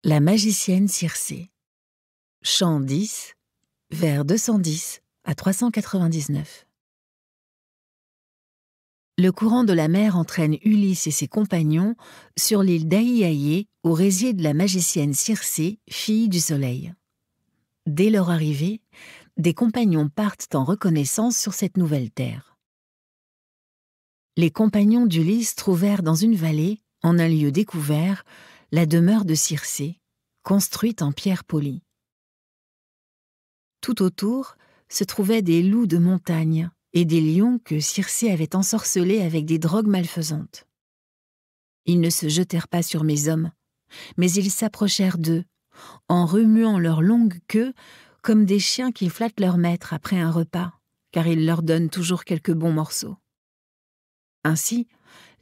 La magicienne Circé. Chant 10, vers 210 à 399. Le courant de la mer entraîne Ulysse et ses compagnons sur l'île d'Aiaïé, où réside la magicienne Circé, fille du soleil. Dès leur arrivée, des compagnons partent en reconnaissance sur cette nouvelle terre. Les compagnons d'Ulysse trouvèrent dans une vallée, en un lieu découvert, la demeure de Circé, construite en pierre polie. Tout autour se trouvaient des loups de montagne et des lions que Circé avait ensorcelés avec des drogues malfaisantes. Ils ne se jetèrent pas sur mes hommes, mais ils s'approchèrent d'eux, en remuant leur longue queue comme des chiens qui flattent leur maître après un repas, car ils leur donnent toujours quelques bons morceaux. Ainsi,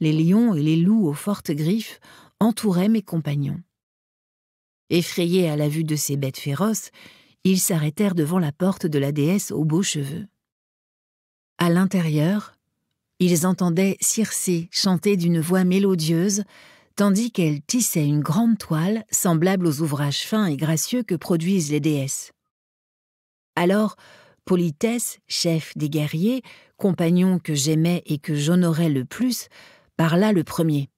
les lions et les loups aux fortes griffes entouraient mes compagnons. Effrayés à la vue de ces bêtes féroces, ils s'arrêtèrent devant la porte de la déesse aux beaux cheveux. À l'intérieur, ils entendaient Circé chanter d'une voix mélodieuse, tandis qu'elle tissait une grande toile semblable aux ouvrages fins et gracieux que produisent les déesses. Alors, Polythès, chef des guerriers, compagnon que j'aimais et que j'honorais le plus, parla le premier.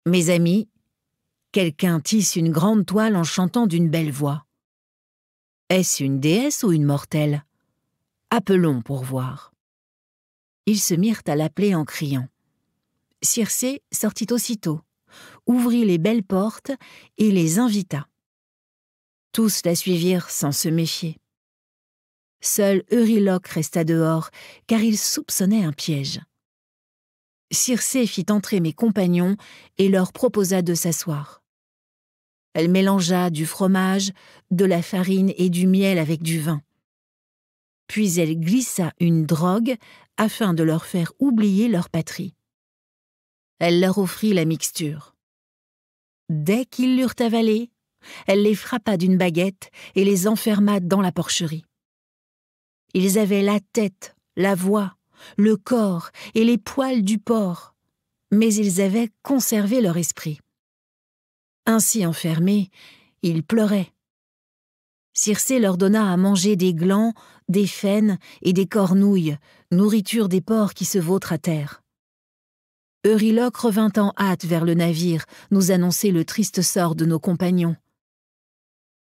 « Mes amis, quelqu'un tisse une grande toile en chantant d'une belle voix. Est-ce une déesse ou une mortelle? Appelons pour voir. » Ils se mirent à l'appeler en criant. Circé sortit aussitôt, ouvrit les belles portes et les invita. Tous la suivirent sans se méfier. Seul Euryloque resta dehors, car il soupçonnait un piège. Circé fit entrer mes compagnons et leur proposa de s'asseoir. Elle mélangea du fromage, de la farine et du miel avec du vin. Puis elle glissa une drogue afin de leur faire oublier leur patrie. Elle leur offrit la mixture. Dès qu'ils l'eurent avalée, elle les frappa d'une baguette et les enferma dans la porcherie. Ils avaient la tête, la voix, le corps et les poils du porc, mais ils avaient conservé leur esprit. Ainsi enfermés, ils pleuraient. Circé leur donna à manger des glands, des faînes et des cornouilles, nourriture des porcs qui se vautrent à terre. Euryloque revint en hâte vers le navire, nous annoncer le triste sort de nos compagnons.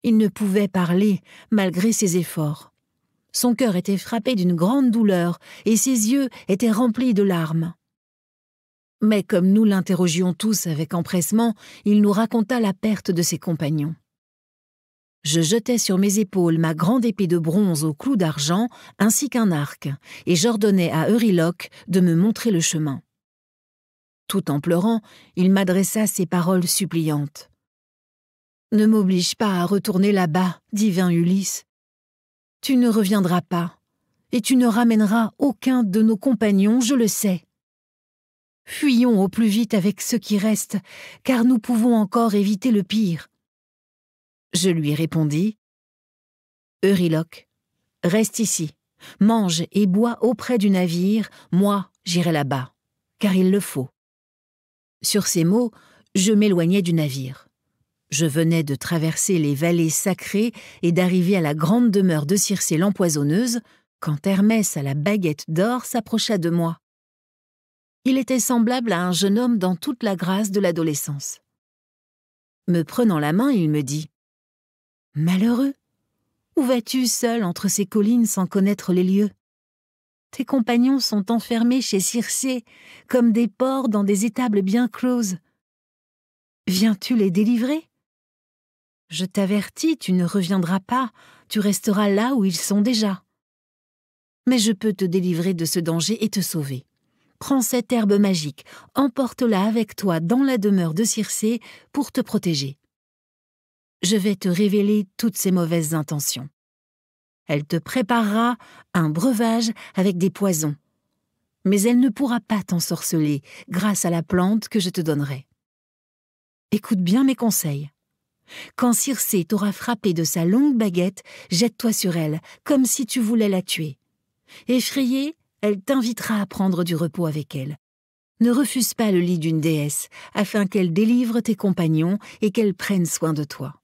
Il ne pouvait parler, malgré ses efforts. Son cœur était frappé d'une grande douleur et ses yeux étaient remplis de larmes. Mais comme nous l'interrogions tous avec empressement, il nous raconta la perte de ses compagnons. Je jetai sur mes épaules ma grande épée de bronze au clou d'argent ainsi qu'un arc, et j'ordonnai à Euryloque de me montrer le chemin. Tout en pleurant, il m'adressa ces paroles suppliantes. « Ne m'oblige pas à retourner là-bas, divin Ulysse. Tu ne reviendras pas, et tu ne ramèneras aucun de nos compagnons, je le sais. Fuyons au plus vite avec ceux qui restent, car nous pouvons encore éviter le pire. » Je lui répondis, « Euryloque, reste ici, mange et bois auprès du navire, moi j'irai là-bas, car il le faut. » Sur ces mots, je m'éloignai du navire. Je venais de traverser les vallées sacrées et d'arriver à la grande demeure de Circé l'empoisonneuse, quand Hermès à la baguette d'or s'approcha de moi. Il était semblable à un jeune homme dans toute la grâce de l'adolescence. Me prenant la main, il me dit « Malheureux, où vas-tu seul entre ces collines sans connaître les lieux? Tes compagnons sont enfermés chez Circé, comme des porcs dans des étables bien closes. Viens-tu les délivrer? Je t'avertis, tu ne reviendras pas, tu resteras là où ils sont déjà. Mais je peux te délivrer de ce danger et te sauver. Prends cette herbe magique, emporte-la avec toi dans la demeure de Circé pour te protéger. Je vais te révéler toutes ses mauvaises intentions. Elle te préparera un breuvage avec des poisons, mais elle ne pourra pas t'ensorceler grâce à la plante que je te donnerai. Écoute bien mes conseils. Quand Circé t'aura frappé de sa longue baguette, jette-toi sur elle, comme si tu voulais la tuer. Effrayée, elle t'invitera à prendre du repos avec elle. Ne refuse pas le lit d'une déesse, afin qu'elle délivre tes compagnons et qu'elle prenne soin de toi.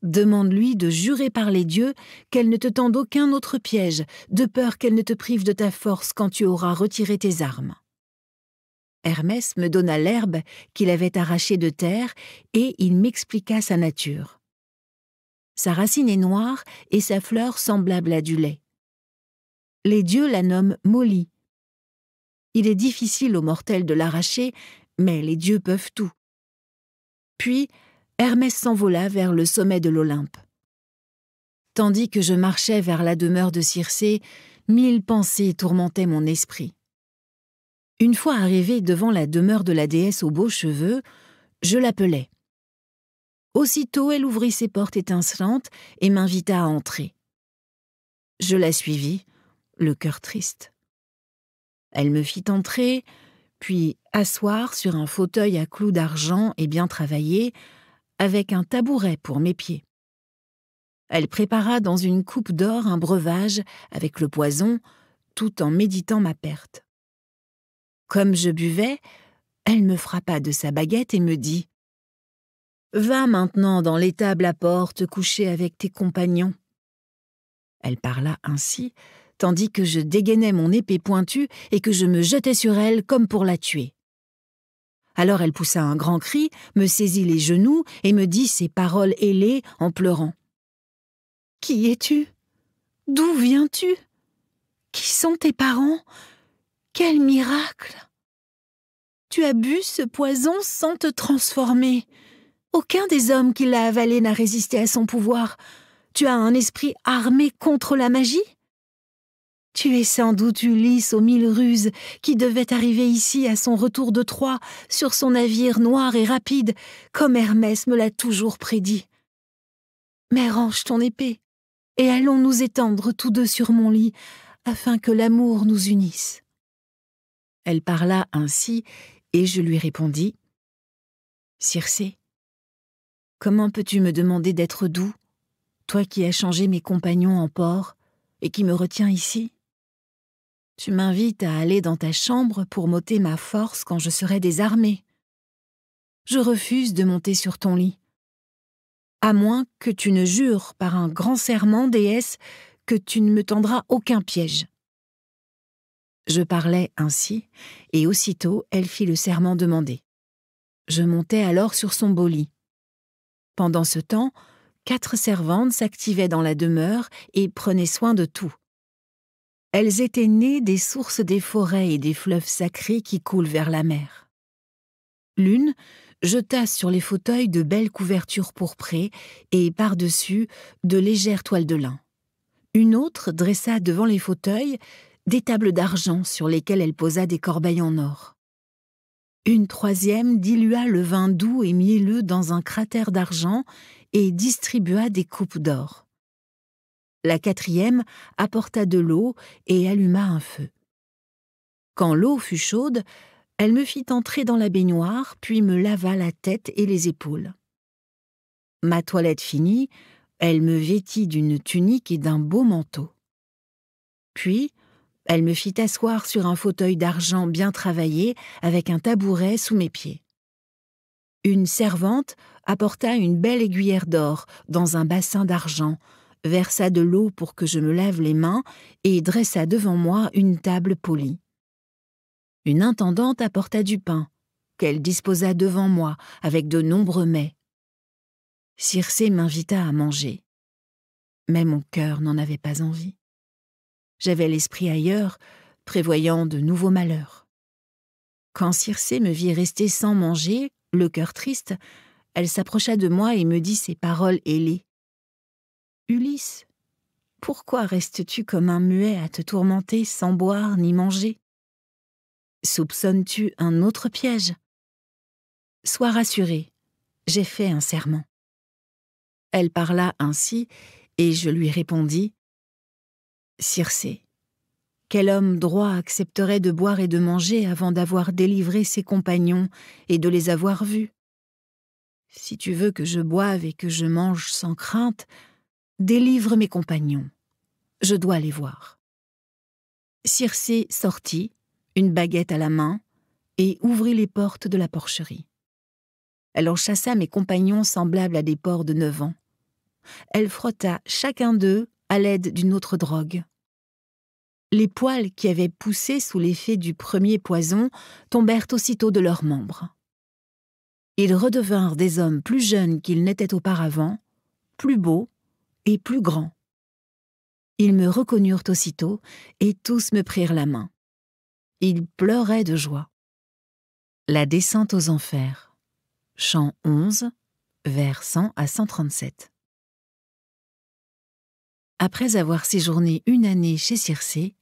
Demande-lui de jurer par les dieux qu'elle ne te tende aucun autre piège, de peur qu'elle ne te prive de ta force quand tu auras retiré tes armes. » Hermès me donna l'herbe qu'il avait arrachée de terre et il m'expliqua sa nature. Sa racine est noire et sa fleur semblable à du lait. Les dieux la nomment Molly. Il est difficile aux mortels de l'arracher, mais les dieux peuvent tout. Puis, Hermès s'envola vers le sommet de l'Olympe. Tandis que je marchais vers la demeure de Circé, 1000 pensées tourmentaient mon esprit. Une fois arrivé devant la demeure de la déesse aux beaux cheveux, je l'appelai. Aussitôt, elle ouvrit ses portes étincelantes et m'invita à entrer. Je la suivis, le cœur triste. Elle me fit entrer, puis asseoir sur un fauteuil à clous d'argent et bien travaillé, avec un tabouret pour mes pieds. Elle prépara dans une coupe d'or un breuvage avec le poison, tout en méditant ma perte. Comme je buvais, elle me frappa de sa baguette et me dit « Va maintenant dans l'étable à porte coucher avec tes compagnons. » Elle parla ainsi, tandis que je dégainais mon épée pointue et que je me jetais sur elle comme pour la tuer. Alors elle poussa un grand cri, me saisit les genoux et me dit ces paroles ailées en pleurant. « Qui es-tu? D'où viens-tu? Qui sont tes parents? Quel miracle! Tu as bu ce poison sans te transformer. Aucun des hommes qui l'a avalé n'a résisté à son pouvoir. Tu as un esprit armé contre la magie? Tu es sans doute Ulysse aux 1000 ruses qui devait arriver ici à son retour de Troie sur son navire noir et rapide, comme Hermès me l'a toujours prédit. Mais range ton épée et allons nous étendre tous deux sur mon lit afin que l'amour nous unisse. » Elle parla ainsi et je lui répondis « Circé, comment peux-tu me demander d'être doux, toi qui as changé mes compagnons en porcs et qui me retiens ici? Tu m'invites à aller dans ta chambre pour m'ôter ma force quand je serai désarmée. Je refuse de monter sur ton lit, à moins que tu ne jures par un grand serment, déesse, que tu ne me tendras aucun piège. » Je parlais ainsi, et aussitôt elle fit le serment demandé. Je montai alors sur son beau lit. Pendant ce temps, 4 servantes s'activaient dans la demeure et prenaient soin de tout. Elles étaient nées des sources des forêts et des fleuves sacrés qui coulent vers la mer. L'une jeta sur les fauteuils de belles couvertures pourprées et par-dessus de légères toiles de lin. Une autre dressa devant les fauteuils des tables d'argent sur lesquelles elle posa des corbeilles en or. Une troisième dilua le vin doux et mielleux dans un cratère d'argent et distribua des coupes d'or. La quatrième apporta de l'eau et alluma un feu. Quand l'eau fut chaude, elle me fit entrer dans la baignoire, puis me lava la tête et les épaules. Ma toilette finie, elle me vêtit d'une tunique et d'un beau manteau. Puis, elle me fit asseoir sur un fauteuil d'argent bien travaillé avec un tabouret sous mes pieds. Une servante apporta une belle aiguillère d'or dans un bassin d'argent, versa de l'eau pour que je me lave les mains et dressa devant moi une table polie. Une intendante apporta du pain, qu'elle disposa devant moi avec de nombreux mets. Circé m'invita à manger, mais mon cœur n'en avait pas envie. J'avais l'esprit ailleurs, prévoyant de nouveaux malheurs. Quand Circé me vit rester sans manger, le cœur triste, elle s'approcha de moi et me dit ces paroles ailées. « Ulysse, pourquoi restes-tu comme un muet à te tourmenter sans boire ni manger? Soupçonnes-tu un autre piège? Sois rassuré, j'ai fait un serment. » Elle parla ainsi, et je lui répondis « Circé, quel homme droit accepterait de boire et de manger avant d'avoir délivré ses compagnons et de les avoir vus? Si tu veux que je boive et que je mange sans crainte, délivre mes compagnons. Je dois les voir. » Circé sortit, une baguette à la main, et ouvrit les portes de la porcherie. Elle en chassa mes compagnons semblables à des porcs de 9 ans. Elle frotta chacun d'eux à l'aide d'une autre drogue. Les poils qui avaient poussé sous l'effet du premier poison tombèrent aussitôt de leurs membres. Ils redevinrent des hommes plus jeunes qu'ils n'étaient auparavant, plus beaux et plus grands. Ils me reconnurent aussitôt et tous me prirent la main. Ils pleuraient de joie. La descente aux enfers. Chant 11, vers 100 à 137. Après avoir séjourné 1 année chez Circé,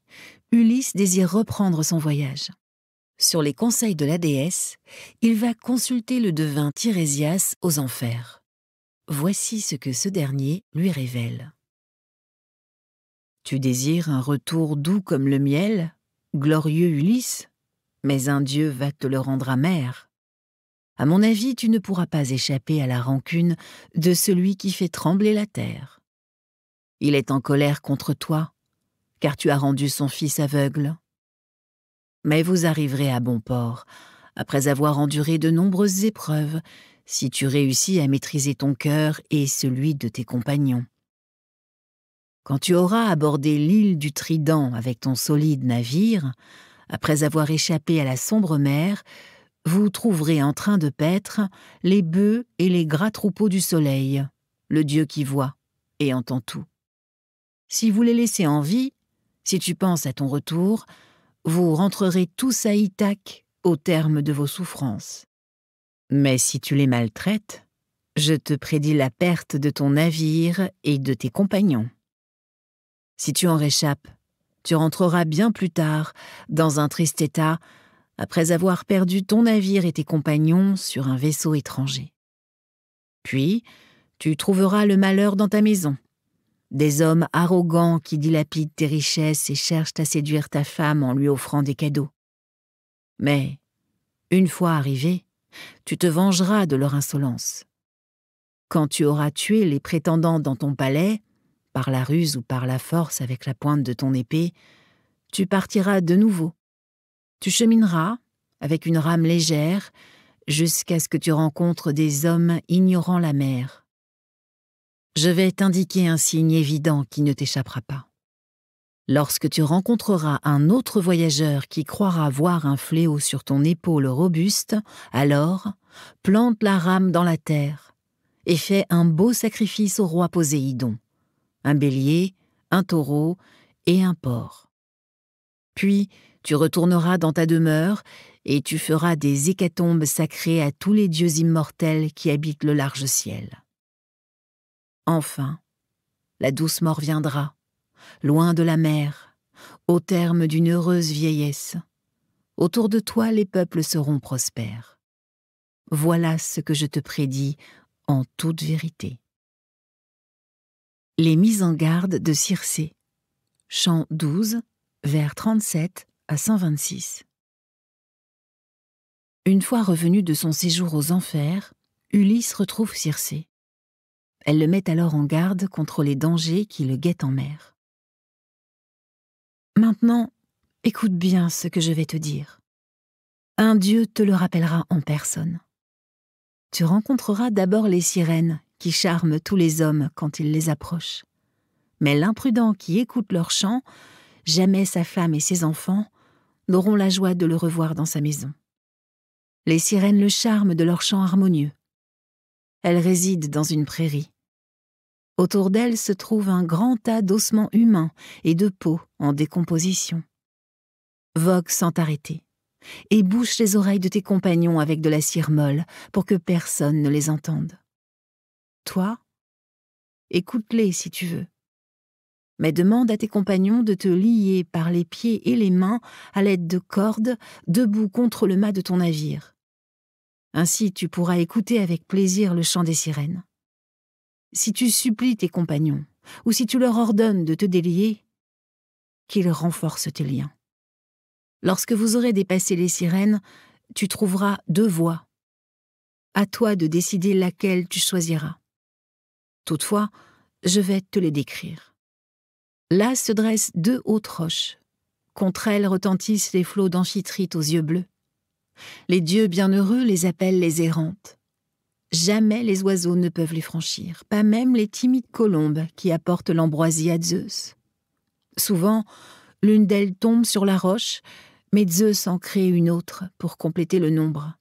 Ulysse désire reprendre son voyage. Sur les conseils de la déesse, il va consulter le devin Tirésias aux enfers. Voici ce que ce dernier lui révèle. Tu désires un retour doux comme le miel, glorieux Ulysse, mais un dieu va te le rendre amer. À mon avis, tu ne pourras pas échapper à la rancune de celui qui fait trembler la terre. Il est en colère contre toi, car tu as rendu son fils aveugle. Mais vous arriverez à bon port, après avoir enduré de nombreuses épreuves, si tu réussis à maîtriser ton cœur et celui de tes compagnons. Quand tu auras abordé l'île du Trident avec ton solide navire, après avoir échappé à la sombre mer, vous trouverez en train de paître les bœufs et les gras troupeaux du soleil, le Dieu qui voit et entend tout. Si vous les laissez en vie, si tu penses à ton retour, vous rentrerez tous à Ithaque au terme de vos souffrances. Mais si tu les maltraites, je te prédis la perte de ton navire et de tes compagnons. Si tu en réchappes, tu rentreras bien plus tard, dans un triste état, après avoir perdu ton navire et tes compagnons sur un vaisseau étranger. Puis, tu trouveras le malheur dans ta maison. Des hommes arrogants qui dilapident tes richesses et cherchent à séduire ta femme en lui offrant des cadeaux. Mais, une fois arrivé, tu te vengeras de leur insolence. Quand tu auras tué les prétendants dans ton palais, par la ruse ou par la force avec la pointe de ton épée, tu partiras de nouveau. Tu chemineras, avec une rame légère, jusqu'à ce que tu rencontres des hommes ignorant la mer. Je vais t'indiquer un signe évident qui ne t'échappera pas. Lorsque tu rencontreras un autre voyageur qui croira voir un fléau sur ton épaule robuste, alors plante la rame dans la terre et fais un beau sacrifice au roi Poséidon, un bélier, un taureau et un porc. Puis tu retourneras dans ta demeure et tu feras des hécatombes sacrées à tous les dieux immortels qui habitent le large ciel. Enfin, la douce mort viendra, loin de la mer, au terme d'une heureuse vieillesse. Autour de toi, les peuples seront prospères. Voilà ce que je te prédis en toute vérité. Les mises en garde de Circé. Chant 12, vers 37 à 126. Une fois revenu de son séjour aux enfers, Ulysse retrouve Circé. Elle le met alors en garde contre les dangers qui le guettent en mer. Maintenant, écoute bien ce que je vais te dire. Un dieu te le rappellera en personne. Tu rencontreras d'abord les sirènes qui charment tous les hommes quand ils les approchent. Mais l'imprudent qui écoute leur chant, jamais sa femme et ses enfants n'auront la joie de le revoir dans sa maison. Les sirènes le charment de leur chant harmonieux. Elles résident dans une prairie. Autour d'elles se trouve un grand tas d'ossements humains et de peau en décomposition. Vogue sans t'arrêter et bouche les oreilles de tes compagnons avec de la cire molle pour que personne ne les entende. Toi, écoute-les si tu veux. Mais demande à tes compagnons de te lier par les pieds et les mains à l'aide de cordes debout contre le mât de ton navire. Ainsi tu pourras écouter avec plaisir le chant des sirènes. Si tu supplies tes compagnons, ou si tu leur ordonnes de te délier, qu'ils renforcent tes liens. Lorsque vous aurez dépassé les sirènes, tu trouveras 2 voies. À toi de décider laquelle tu choisiras. Toutefois, je vais te les décrire. Là se dressent 2 hautes roches. Contre elles retentissent les flots d'amphitrite aux yeux bleus. Les dieux bienheureux les appellent les errantes. Jamais les oiseaux ne peuvent les franchir, pas même les timides colombes qui apportent l'ambroisie à Zeus. Souvent, l'une d'elles tombe sur la roche, mais Zeus en crée une autre pour compléter le nombre.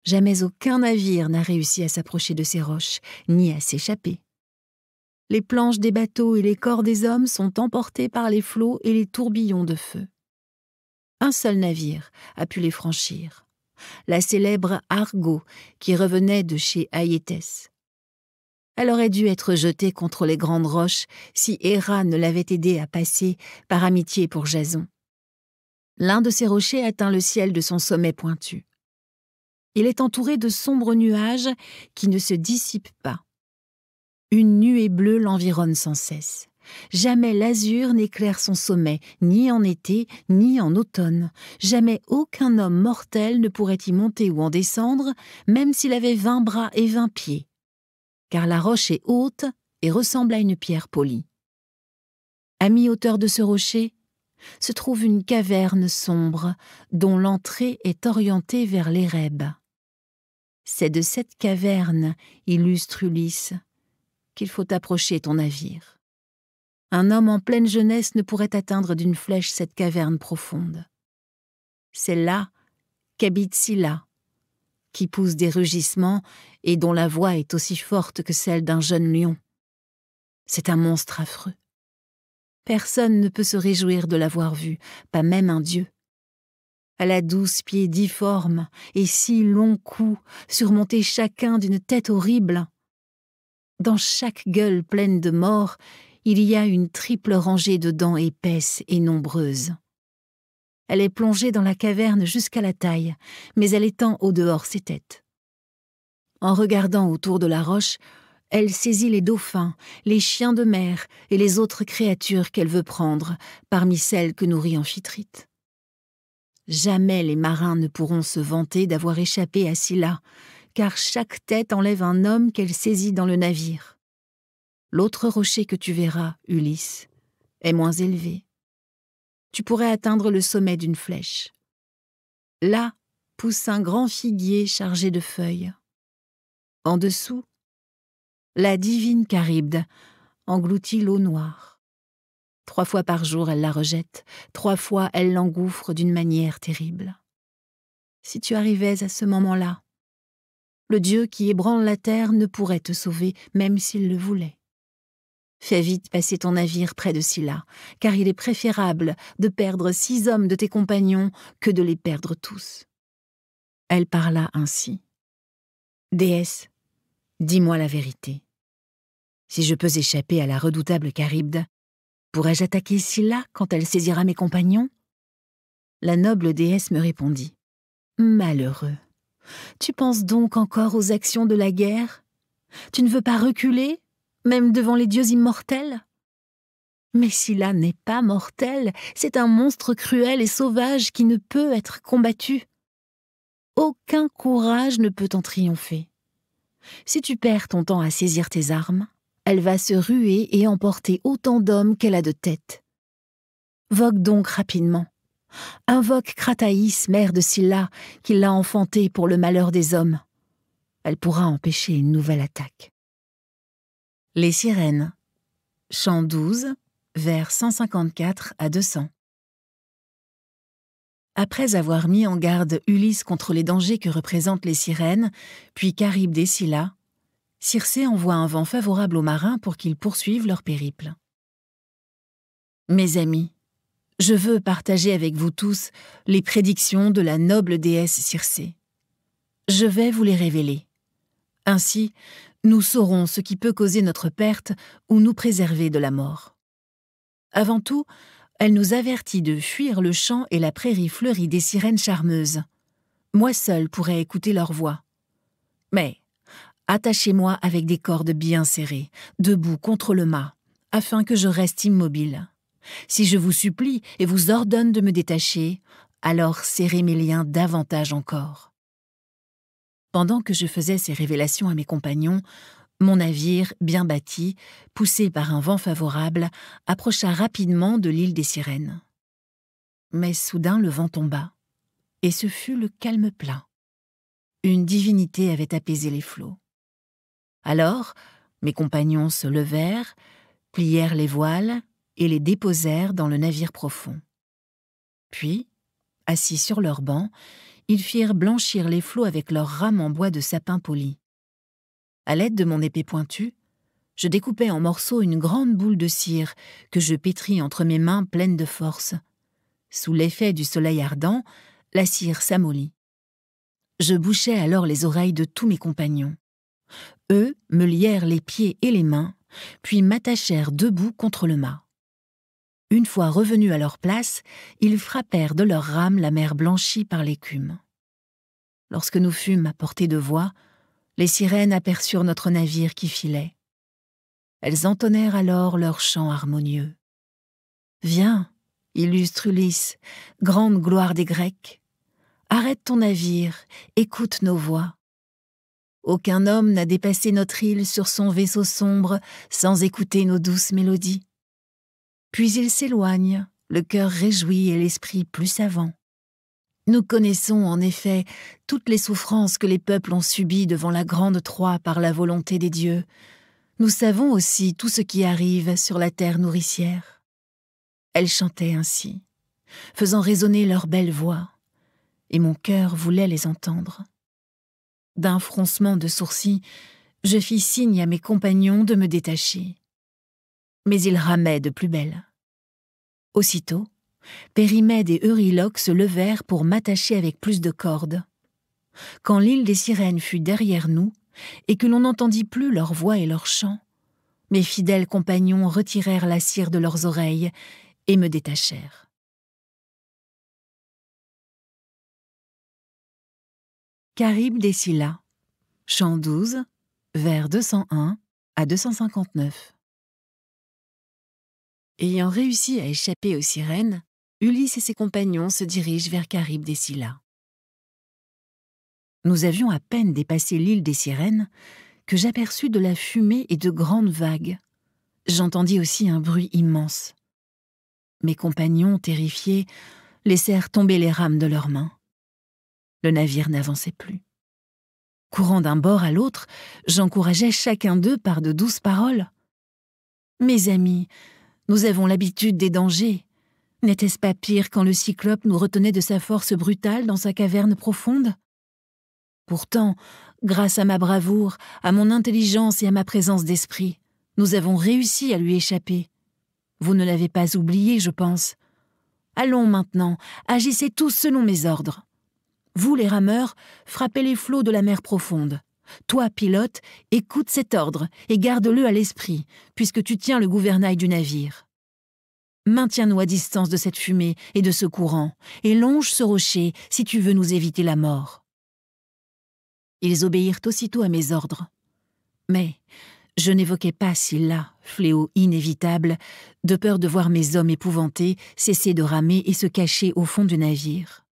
Jamais aucun navire n'a réussi à s'approcher de ces roches, ni à s'échapper. Les planches des bateaux et les corps des hommes sont emportés par les flots et les tourbillons de feu. Un seul navire a pu les franchir, la célèbre Argo qui revenait de chez Aïétès. Elle aurait dû être jetée contre les grandes roches si Héra ne l'avait aidée à passer par amitié pour Jason. L'un de ces rochers atteint le ciel de son sommet pointu. Il est entouré de sombres nuages qui ne se dissipent pas. Une nuée bleue l'environne sans cesse. Jamais l'azur n'éclaire son sommet, ni en été, ni en automne. Jamais aucun homme mortel ne pourrait y monter ou en descendre, même s'il avait 20 bras et 20 pieds. Car la roche est haute et ressemble à une pierre polie. À mi-hauteur de ce rocher se trouve une caverne sombre, dont l'entrée est orientée vers l'Érèbe. C'est de cette caverne, illustre Ulysse, qu'il faut approcher ton navire. Un homme en pleine jeunesse ne pourrait atteindre d'une flèche cette caverne profonde. C'est là qu'habite Scylla, qui pousse des rugissements et dont la voix est aussi forte que celle d'un jeune lion. C'est un monstre affreux. Personne ne peut se réjouir de l'avoir vue, pas même un dieu. Elle a 12 pieds difformes et 6 longs coups, surmontés chacun d'une tête horrible. Dans chaque gueule pleine de mort, il y a une triple rangée de dents épaisses et nombreuses. Elle est plongée dans la caverne jusqu'à la taille, mais elle étend au dehors ses têtes. En regardant autour de la roche, elle saisit les dauphins, les chiens de mer et les autres créatures qu'elle veut prendre, parmi celles que nourrit Amphitrite. Jamais les marins ne pourront se vanter d'avoir échappé à Scylla, car chaque tête enlève un homme qu'elle saisit dans le navire. L'autre rocher que tu verras, Ulysse, est moins élevé. Tu pourrais atteindre le sommet d'une flèche. Là pousse un grand figuier chargé de feuilles. En dessous, la divine Charybde engloutit l'eau noire. 3 fois par jour, elle la rejette. 3 fois, elle l'engouffre d'une manière terrible. Si tu arrivais à ce moment-là, le Dieu qui ébranle la terre ne pourrait te sauver, même s'il le voulait. Fais vite passer ton navire près de Scylla, car il est préférable de perdre 6 hommes de tes compagnons que de les perdre tous. Elle parla ainsi. Déesse, dis-moi la vérité. Si je peux échapper à la redoutable Charybde, pourrais-je attaquer Scylla quand elle saisira mes compagnons? La noble déesse me répondit. Malheureux, tu penses donc encore aux actions de la guerre? Tu ne veux pas reculer, même devant les dieux immortels? Mais Scylla n'est pas mortelle, c'est un monstre cruel et sauvage qui ne peut être combattu. Aucun courage ne peut en triompher. Si tu perds ton temps à saisir tes armes, elle va se ruer et emporter autant d'hommes qu'elle a de têtes. Vogue donc rapidement. Invoque Krataïs, mère de Scylla, qui l'a enfantée pour le malheur des hommes. Elle pourra empêcher une nouvelle attaque. Les sirènes. Chant 12, vers 154 à 200. Après avoir mis en garde Ulysse contre les dangers que représentent les sirènes, puis Charybde et Scylla, Circé envoie un vent favorable aux marins pour qu'ils poursuivent leur périple. Mes amis, je veux partager avec vous tous les prédictions de la noble déesse Circé. Je vais vous les révéler. Ainsi, nous saurons ce qui peut causer notre perte ou nous préserver de la mort. Avant tout, elle nous avertit de fuir le champ et la prairie fleurie des sirènes charmeuses. Moi seule pourrais écouter leur voix. Mais attachez-moi avec des cordes bien serrées, debout contre le mât, afin que je reste immobile. Si je vous supplie et vous ordonne de me détacher, alors serrez mes liens davantage encore. Pendant que je faisais ces révélations à mes compagnons, mon navire, bien bâti, poussé par un vent favorable, approcha rapidement de l'île des Sirènes. Mais soudain le vent tomba. et ce fut le calme plein. Une divinité avait apaisé les flots. Alors, mes compagnons se levèrent, plièrent les voiles et les déposèrent dans le navire profond. Puis, assis sur leur banc, ils firent blanchir les flots avec leurs rames en bois de sapin poli. À l'aide de mon épée pointue, je découpai en morceaux une grande boule de cire que je pétris entre mes mains pleines de force. Sous l'effet du soleil ardent, la cire s'amollit. Je bouchai alors les oreilles de tous mes compagnons. Eux me lièrent les pieds et les mains, puis m'attachèrent debout contre le mât. Une fois revenus à leur place, ils frappèrent de leurs rames la mer blanchie par l'écume. Lorsque nous fûmes à portée de voix, les sirènes aperçurent notre navire qui filait. Elles entonnèrent alors leur chant harmonieux. « Viens, illustre Ulysse, grande gloire des Grecs, arrête ton navire, écoute nos voix. Aucun homme n'a dépassé notre île sur son vaisseau sombre sans écouter nos douces mélodies. Puis il s'éloigne, le cœur réjoui et l'esprit plus savant. Nous connaissons en effet toutes les souffrances que les peuples ont subies devant la grande Troie par la volonté des dieux. Nous savons aussi tout ce qui arrive sur la terre nourricière. » Elles chantaient ainsi, faisant résonner leurs belles voix, et mon cœur voulait les entendre. D'un froncement de sourcils, je fis signe à mes compagnons de me détacher. Mais ils ramaient de plus belle. Aussitôt, Périmède et Euryloque se levèrent pour m'attacher avec plus de cordes. Quand l'île des sirènes fut derrière nous, et que l'on n'entendit plus leurs voix et leurs chants, mes fidèles compagnons retirèrent la cire de leurs oreilles et me détachèrent. Charybde des Scylla, chant 12, vers 201 à 259. Ayant réussi à échapper aux sirènes, Ulysse et ses compagnons se dirigent vers Charybde des Scylla. Nous avions à peine dépassé l'île des sirènes que j'aperçus de la fumée et de grandes vagues. J'entendis aussi un bruit immense. Mes compagnons, terrifiés, laissèrent tomber les rames de leurs mains. Le navire n'avançait plus. Courant d'un bord à l'autre, j'encourageais chacun d'eux par de douces paroles. « Mes amis, nous avons l'habitude des dangers. N'était-ce pas pire quand le Cyclope nous retenait de sa force brutale dans sa caverne profonde ? Pourtant, grâce à ma bravoure, à mon intelligence et à ma présence d'esprit, nous avons réussi à lui échapper. Vous ne l'avez pas oublié, je pense. Allons maintenant, agissez tous selon mes ordres. Vous, les rameurs, frappez les flots de la mer profonde. Toi, pilote, écoute cet ordre et garde-le à l'esprit, puisque tu tiens le gouvernail du navire. Maintiens-nous à distance de cette fumée et de ce courant, et longe ce rocher si tu veux nous éviter la mort. » Ils obéirent aussitôt à mes ordres. Mais je n'évoquai pas Scylla, fléau inévitable, de peur de voir mes hommes épouvantés cesser de ramer et se cacher au fond du navire.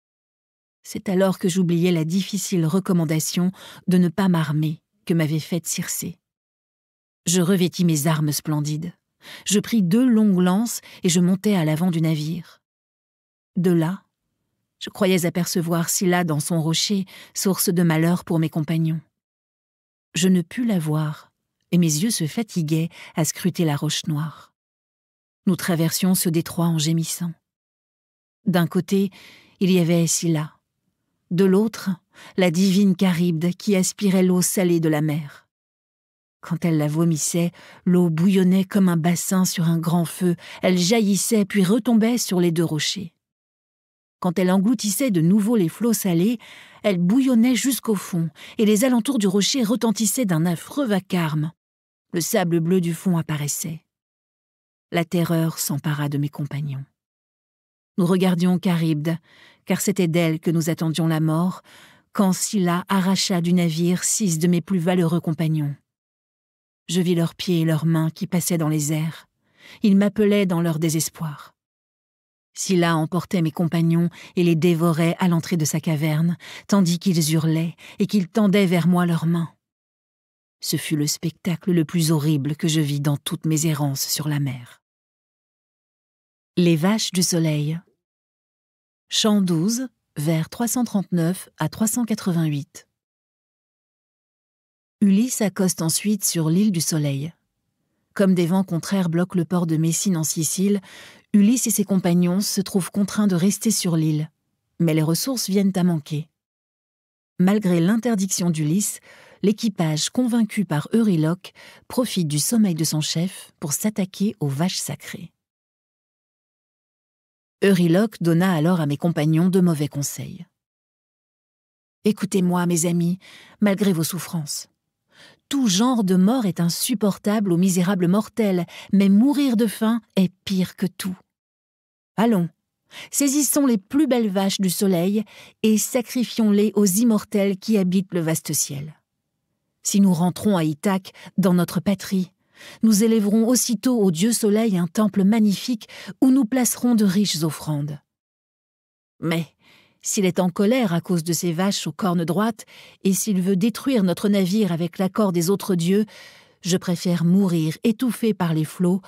C'est alors que j'oubliais la difficile recommandation de ne pas m'armer que m'avait faite Circé. Je revêtis mes armes splendides. Je pris 2 longues lances et je montai à l'avant du navire. De là, je croyais apercevoir Scylla dans son rocher, source de malheur pour mes compagnons. Je ne pus la voir, et mes yeux se fatiguaient à scruter la roche noire. Nous traversions ce détroit en gémissant. D'un côté, il y avait Scylla. De l'autre, la divine Charybde qui aspirait l'eau salée de la mer. Quand elle la vomissait, l'eau bouillonnait comme un bassin sur un grand feu, elle jaillissait puis retombait sur les 2 rochers. Quand elle engloutissait de nouveau les flots salés, elle bouillonnait jusqu'au fond, et les alentours du rocher retentissaient d'un affreux vacarme. Le sable bleu du fond apparaissait. La terreur s'empara de mes compagnons. Nous regardions Charybde, car c'était d'elle que nous attendions la mort, quand Scylla arracha du navire 6 de mes plus valeureux compagnons. Je vis leurs pieds et leurs mains qui passaient dans les airs. Ils m'appelaient dans leur désespoir. Scylla emportait mes compagnons et les dévorait à l'entrée de sa caverne, tandis qu'ils hurlaient et qu'ils tendaient vers moi leurs mains. Ce fut le spectacle le plus horrible que je vis dans toutes mes errances sur la mer. Les vaches du soleil. Chant 12, vers 339 à 388. Ulysse accoste ensuite sur l'île du Soleil. Comme des vents contraires bloquent le port de Messine en Sicile, Ulysse et ses compagnons se trouvent contraints de rester sur l'île, mais les ressources viennent à manquer. Malgré l'interdiction d'Ulysse, l'équipage, convaincu par Euryloque, profite du sommeil de son chef pour s'attaquer aux vaches sacrées. Euryloque donna alors à mes compagnons de mauvais conseils. « Écoutez-moi, mes amis, malgré vos souffrances. Tout genre de mort est insupportable aux misérables mortels, mais mourir de faim est pire que tout. Allons, saisissons les plus belles vaches du soleil et sacrifions-les aux immortels qui habitent le vaste ciel. Si nous rentrons à Ithaque, dans notre patrie, nous élèverons aussitôt au dieu soleil un temple magnifique où nous placerons de riches offrandes. Mais s'il est en colère à cause de ces vaches aux cornes droites, et s'il veut détruire notre navire avec l'accord des autres dieux, je préfère mourir étouffé par les flots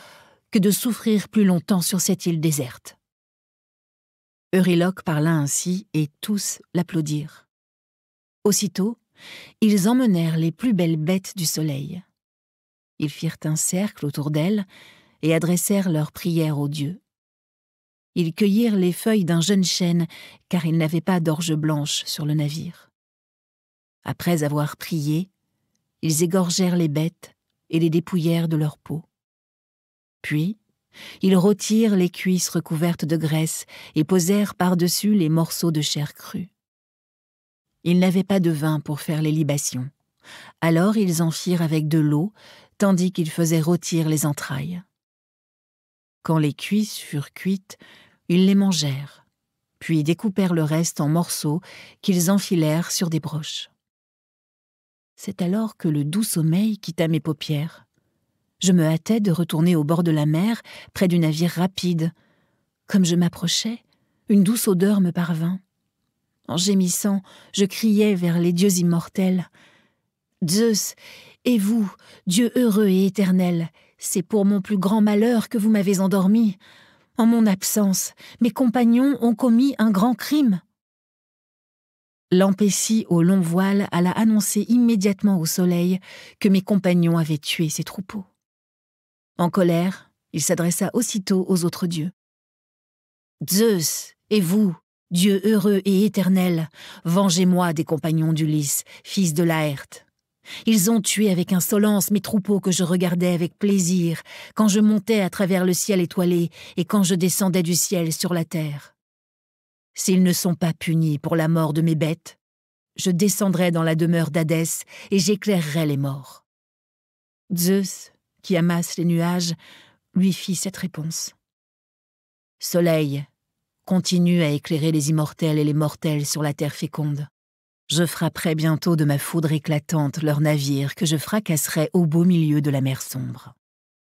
que de souffrir plus longtemps sur cette île déserte. » Euryloque parla ainsi, et tous l'applaudirent. Aussitôt, ils emmenèrent les plus belles bêtes du soleil. Ils firent un cercle autour d'elles et adressèrent leurs prières aux dieux. Ils cueillirent les feuilles d'un jeune chêne, car ils n'avaient pas d'orge blanche sur le navire. Après avoir prié, ils égorgèrent les bêtes et les dépouillèrent de leur peau. Puis, ils rôtirent les cuisses recouvertes de graisse et posèrent par-dessus les morceaux de chair crue. Ils n'avaient pas de vin pour faire les libations. Alors ils en firent avec de l'eau, tandis qu'ils faisaient rôtir les entrailles. Quand les cuisses furent cuites, ils les mangèrent, puis découpèrent le reste en morceaux qu'ils enfilèrent sur des broches. C'est alors que le doux sommeil quitta mes paupières. Je me hâtais de retourner au bord de la mer, près du navire rapide. Comme je m'approchais, une douce odeur me parvint. En gémissant, je criai vers les dieux immortels. « Zeus, et vous, Dieu heureux et éternel, c'est pour mon plus grand malheur que vous m'avez endormi. En mon absence, mes compagnons ont commis un grand crime. » Lampécie au long voile alla annoncer immédiatement au soleil que mes compagnons avaient tué ses troupeaux. En colère, il s'adressa aussitôt aux autres dieux. « Zeus, et vous, Dieu heureux et éternel, vengez-moi des compagnons d'Ulysse, fils de Laërte. Ils ont tué avec insolence mes troupeaux que je regardais avec plaisir quand je montais à travers le ciel étoilé et quand je descendais du ciel sur la terre. S'ils ne sont pas punis pour la mort de mes bêtes, je descendrai dans la demeure d'Hadès et j'éclairerai les morts. » Zeus, qui amasse les nuages, lui fit cette réponse. « Soleil, continue à éclairer les immortels et les mortels sur la terre féconde. Je frapperai bientôt de ma foudre éclatante leurs navires que je fracasserai au beau milieu de la mer sombre. »